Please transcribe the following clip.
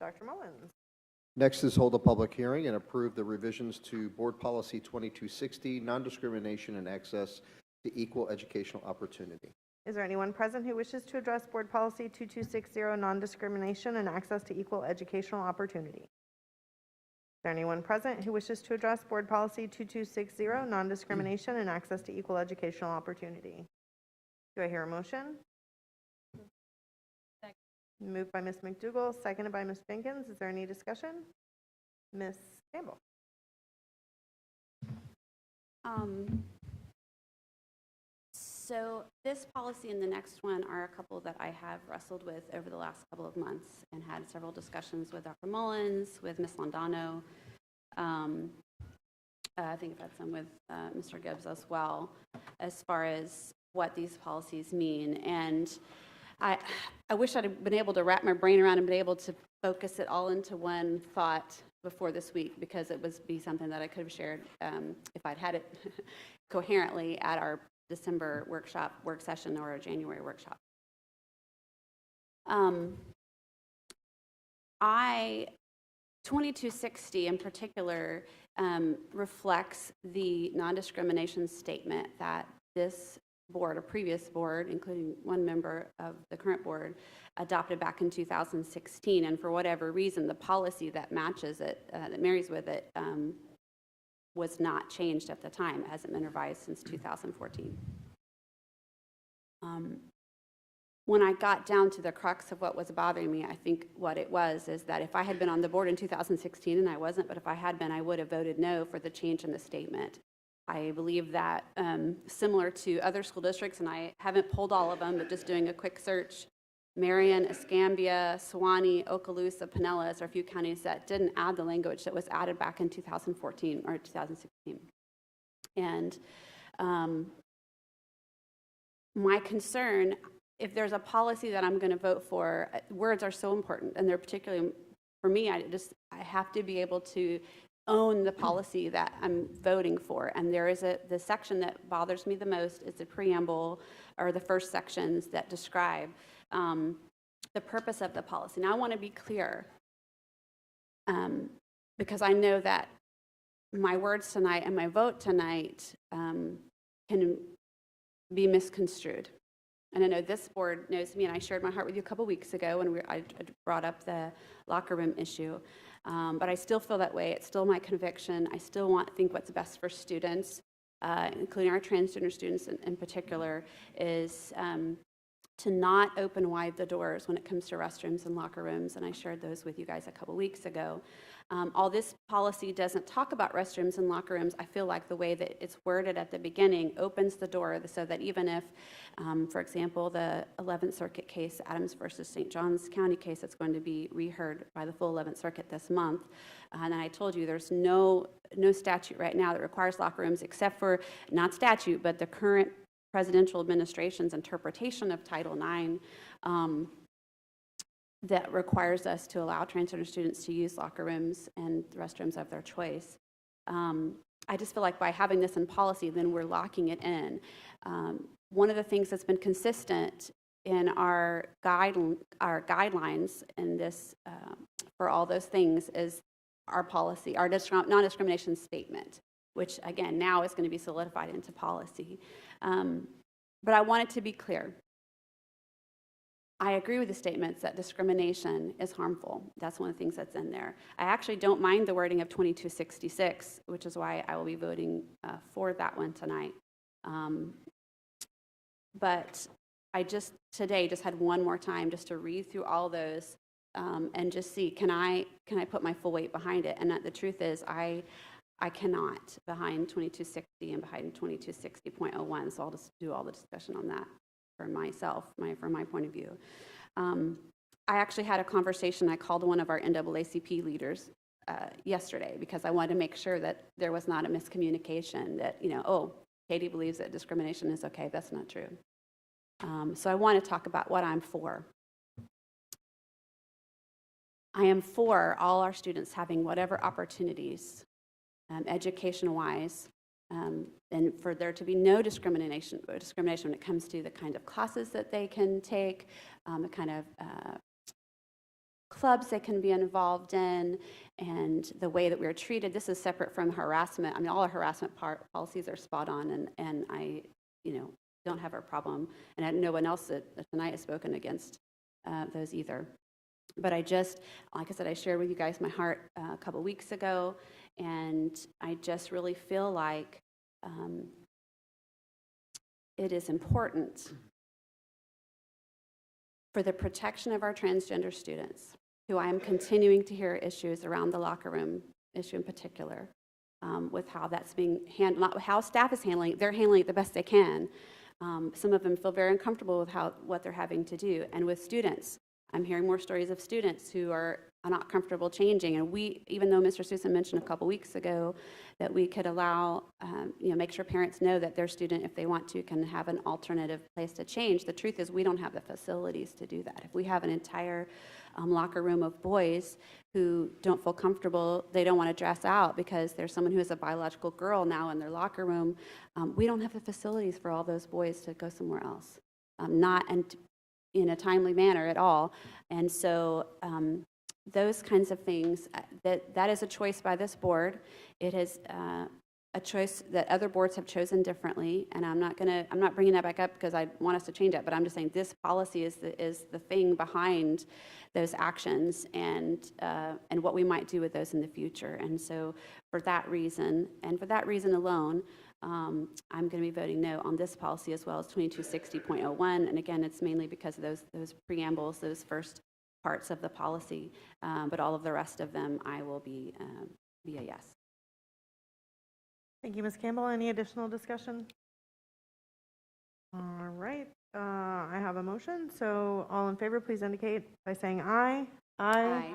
Dr. Mullins. Next is hold a public hearing and approve the revisions to Board Policy 2260, non-discrimination and access to equal educational opportunity. Is there anyone present who wishes to address Board Policy 2260, non-discrimination and access to equal educational opportunity? Is there anyone present who wishes to address Board Policy 2260, non-discrimination and access to equal educational opportunity? Do I hear a motion? Second. Moved by Ms. McDougall, seconded by Ms. Jenkins. Is there any discussion? Ms. Campbell. So this policy and the next one are a couple that I have wrestled with over the last couple of months and had several discussions with Dr. Mullins, with Ms. Londano. I think I've had some with Mr. Gibbs as well, as far as what these policies mean. And I wish I'd have been able to wrap my brain around and been able to focus it all into one thought before this week, because it would be something that I could have shared if I'd had it coherently at our December work session or a January workshop. 2260 in particular reflects the non-discrimination statement that this board, a previous board, including one member of the current board, adopted back in 2016. And for whatever reason, the policy that matches it, that marries with it, was not changed at the time. It hasn't been revised since 2014. When I got down to the crux of what was bothering me, I think what it was is that if I had been on the board in 2016, and I wasn't, but if I had been, I would have voted no for the change in the statement. I believe that similar to other school districts, and I haven't pulled all of them, but just doing a quick search, Marion, Escambia, Sewanee, Okaloosa, Pinellas are a few counties that didn't add the language that was added back in 2014 or 2016. And my concern, if there's a policy that I'm going to vote for, words are so important, and they're particularly, for me, I have to be able to own the policy that I'm voting for. And there is the section that bothers me the most is the preamble, or the first sections that describe the purpose of the policy. Now, I want to be clear, because I know that my words tonight and my vote tonight can be misconstrued. And I know this board knows me, and I shared my heart with you a couple weeks ago when I brought up the locker room issue. But I still feel that way. It's still my conviction. I still think what's best for students, including our transgender students in particular, is to not open wide the doors when it comes to restrooms and locker rooms. And I shared those with you guys a couple weeks ago. All this policy doesn't talk about restrooms and locker rooms. I feel like the way that it's worded at the beginning opens the door so that even if, for example, the 11th Circuit case, Adams versus St. Johns County case, that's going to be reheard by the full 11th Circuit this month. And I told you there's no statute right now that requires locker rooms, except for, not statute, but the current presidential administration's interpretation of Title IX that requires us to allow transgender students to use locker rooms and restrooms of their choice. I just feel like by having this in policy, then we're locking it in. One of the things that's been consistent in our guidelines in this for all those things is our policy, our non-discrimination statement, which again now is going to be solidified into policy. But I want it to be clear. I agree with the statements that discrimination is harmful. That's one of the things that's in there. I actually don't mind the wording of 2266, which is why I will be voting for that one tonight. But I today just had one more time just to read through all those and just see, can I put my full weight behind it? And the truth is, I cannot behind 2260 and behind 2260.01, so I'll just do all the discussion on that for myself, from my point of view. I actually had a conversation. I called one of our NAACP leaders yesterday because I wanted to make sure that there was not a miscommunication that, oh, Katie believes that discrimination is okay. That's not true. So I want to talk about what I'm for. I am for all our students having whatever opportunities, education-wise, and for there to be no discrimination when it comes to the kind of classes that they can take, the kind of clubs they can be involved in, and the way that we're treated. This is separate from harassment. I mean, all our harassment policies are spot on, and I, don't have a problem. And no one else that tonight has spoken against those either. But I just, like I said, I shared with you guys my heart a couple weeks ago, and I just really feel like it is important for the protection of our transgender students, who I am continuing to hear issues around the locker room issue in particular, with how that's being handled, not how staff is handling it. They're handling it the best they can. Some of them feel very uncomfortable with what they're having to do. And with students, I'm hearing more stories of students who are not comfortable changing. And even though Mr. Susan mentioned a couple weeks ago that we could allow, make sure parents know that their student, if they want to, can have an alternative place to change. The truth is we don't have the facilities to do that. If we have an entire locker room of boys who don't feel comfortable, they don't want to dress out because there's someone who is a biological girl now in their locker room, we don't have the facilities for all those boys to go somewhere else. Not in a timely manner at all. And so those kinds of things, that is a choice by this board. It is a choice that other boards have chosen differently, and I'm not bringing that back up because I want us to change it, but I'm just saying this policy is the thing behind those actions and what we might do with those in the future. And so for that reason, and for that reason alone, I'm going to be voting no on this policy as well as 2260.01. And again, it's mainly because of those preambles, those first parts of the policy, but all of the rest of them I will be a yes. Thank you, Ms. Campbell. Any additional discussion? All right, I have a motion. So all in favor, please indicate by saying aye. Aye.